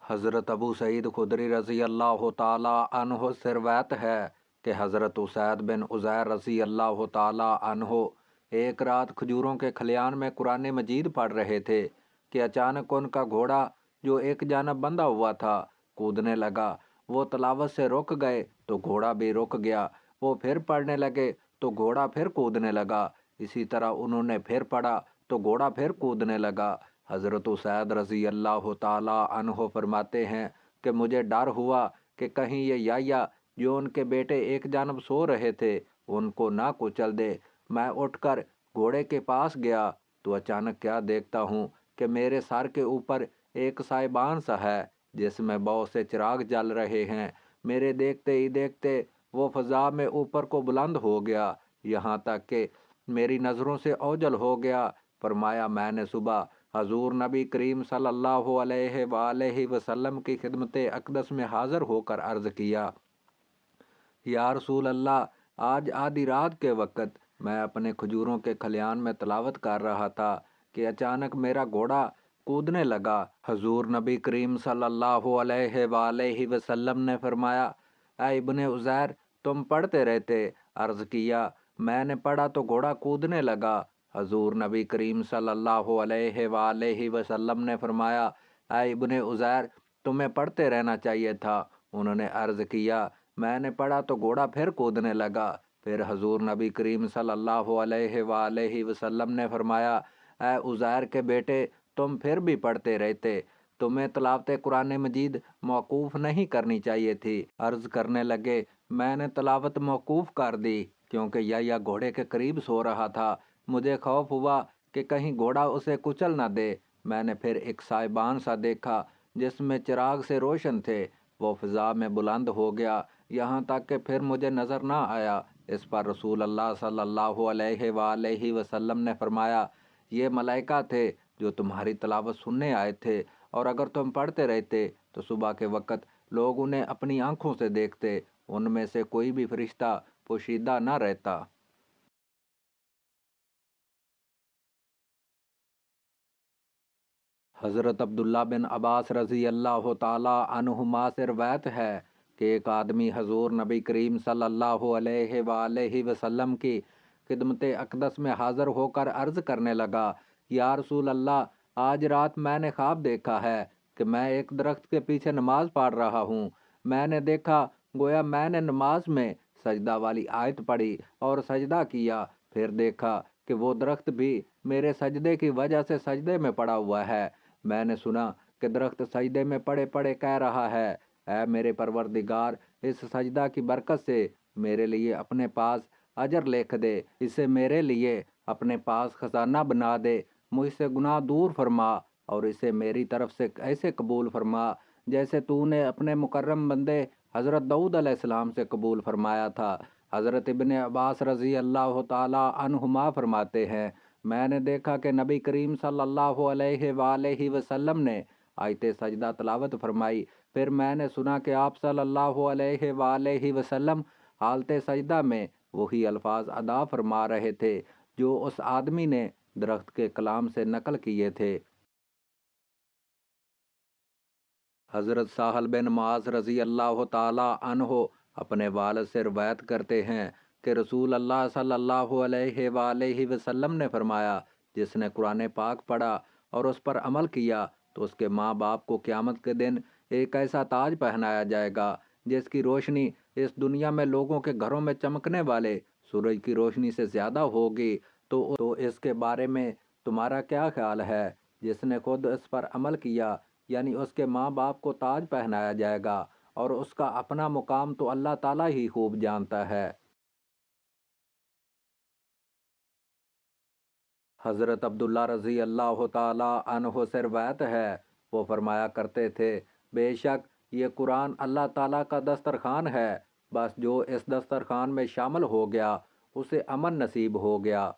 حضرت ابو سعید خدری رضی اللہ تعالیٰ عنہ سے روایت ہے کہ حضرت اسید بن عزیر رضی اللہ تعالیٰ عنہ ایک رات کھجوروں کے کھلیان میں قرآن مجید پڑھ رہے تھے کہ اچانک ان کا گھوڑا جو ایک جانب بندھا ہوا تھا کودنے لگا۔ وہ تلاوت سے رک گئے تو گھوڑا بھی رک گیا۔ وہ پھر پڑھنے لگے تو گھوڑا پھر کودنے لگا۔ اسی طرح انہوں نے پھر پڑھا تو گھوڑا پھر کودنے لگا۔ حضرت اسید رضی اللہ تعالیٰ عنہ فرماتے ہیں کہ مجھے ڈر ہوا کہ کہیں یہ یحییٰ جو ان کے بیٹے ایک جانب سو رہے تھے ان کو نہ کچل دے۔ میں اٹھ کر گھوڑے کے پاس گیا تو اچانک کیا دیکھتا ہوں کہ میرے سر کے اوپر ایک سائبان سا ہے جس میں بہت سے چراغ جل رہے ہیں۔ میرے دیکھتے ہی دیکھتے وہ فضا میں اوپر کو بلند ہو گیا، یہاں تک کہ میری نظروں سے اوجھل ہو گیا۔ فرمایا میں نے صبح حضور نبی کریم صلی اللہ علیہ وآلہ وسلم کی خدمت اقدس میں حاضر ہو کر عرض کیا، یا رسول اللہ، آج آدھی رات کے وقت میں اپنے کھجوروں کے کھلیان میں تلاوت کر رہا تھا کہ اچانک میرا گھوڑا کودنے لگا۔ حضور نبی کریم صلی اللہ علیہ وآلہ وسلم نے فرمایا، اے ابن عزیر، تم پڑھتے رہتے؟ عرض کیا، میں نے پڑھا تو گھوڑا کودنے لگا۔ حضور نبی کریم صلی اللہ علیہ وآلہ وسلم نے فرمایا، اے ابن عزیر، تمہیں پڑھتے رہنا چاہیے تھا۔ انہوں نے عرض کیا، میں نے پڑھا تو گھوڑا پھر کودنے لگا۔ پھر حضور نبی کریم صلی اللہ علیہ وآلہ وسلم نے فرمایا، اے عزیر کے بیٹے، تم پھر بھی پڑھتے رہتے، تمہیں تلاوت قرآن مجید موقوف نہیں کرنی چاہیے تھی۔ عرض کرنے لگے، میں نے تلاوت موقوف کر دی کیونکہ یحییٰ گھوڑے کے قریب سو رہا تھا۔ مجھے خوف ہوا کہ کہیں گھوڑا اسے کچل نہ دے۔ میں نے پھر ایک سائبان سا دیکھا جس میں چراغ سے روشن تھے، وہ فضا میں بلند ہو گیا، یہاں تک کہ پھر مجھے نظر نہ آیا۔ اس پر رسول اللہ صلی اللہ علیہ وآلہ وسلم نے فرمایا، یہ ملائکہ تھے جو تمہاری تلاوت سننے آئے تھے، اور اگر تم پڑھتے رہتے تو صبح کے وقت لوگ انہیں اپنی آنکھوں سے دیکھتے، ان میں سے کوئی بھی فرشتہ پوشیدہ نہ رہتا۔ حضرت عبداللہ بن عباس رضی اللہ تعالیٰ عنہما سے روایت ہے کہ ایک آدمی حضور نبی کریم صلی اللہ علیہ وآلہ وسلم کی خدمت اقدس میں حاضر ہو کر عرض کرنے لگا، یا رسول اللہ، آج رات میں نے خواب دیکھا ہے کہ میں ایک درخت کے پیچھے نماز پڑھ رہا ہوں۔ میں نے دیکھا گویا میں نے نماز میں سجدہ والی آیت پڑھی اور سجدہ کیا، پھر دیکھا کہ وہ درخت بھی میرے سجدے کی وجہ سے سجدے میں پڑا ہوا ہے۔ میں نے سنا کہ درخت سجدے میں پڑے پڑے کہہ رہا ہے، اے میرے پروردگار، اس سجدہ کی برکت سے میرے لیے اپنے پاس اجر لکھ دے، اسے میرے لیے اپنے پاس خزانہ بنا دے، مجھ سے گناہ دور فرما، اور اسے میری طرف سے ایسے قبول فرما جیسے تو نے اپنے مکرم بندے حضرت داؤد علیہ السلام سے قبول فرمایا تھا۔ حضرت ابن عباس رضی اللہ تعالیٰ عنہما فرماتے ہیں، میں نے دیکھا کہ نبی کریم صلی اللہ علیہ وآلہ وسلم نے آیت سجدہ تلاوت فرمائی، پھر میں نے سنا کہ آپ صلی اللہ علیہ وآلہ وسلم حالت سجدہ میں وہی الفاظ ادا فرما رہے تھے جو اس آدمی نے درخت کے کلام سے نقل کیے تھے۔ حضرت سہل بن معاذ رضی اللہ تعالیٰ عنہ اپنے والد سے روایت کرتے ہیں کہ رسول اللہ صلی اللہ علیہ وآلہ وسلم نے فرمایا، جس نے قرآن پاک پڑھا اور اس پر عمل کیا تو اس کے ماں باپ کو قیامت کے دن ایک ایسا تاج پہنایا جائے گا جس کی روشنی اس دنیا میں لوگوں کے گھروں میں چمکنے والے سورج کی روشنی سے زیادہ ہوگی۔ تو اس کے بارے میں تمہارا کیا خیال ہے؟ جس نے خود اس پر عمل کیا، یعنی اس کے ماں باپ کو تاج پہنایا جائے گا، اور اس کا اپنا مقام تو اللہ تعالیٰ ہی خوب جانتا ہے۔ حضرت عبداللہ رضی اللہ تعالیٰ عنہ سے روایت ہے، وہ فرمایا کرتے تھے، بے شک یہ قرآن اللہ تعالیٰ کا دسترخوان ہے، بس جو اس دسترخوان میں شامل ہو گیا اسے امن نصیب ہو گیا۔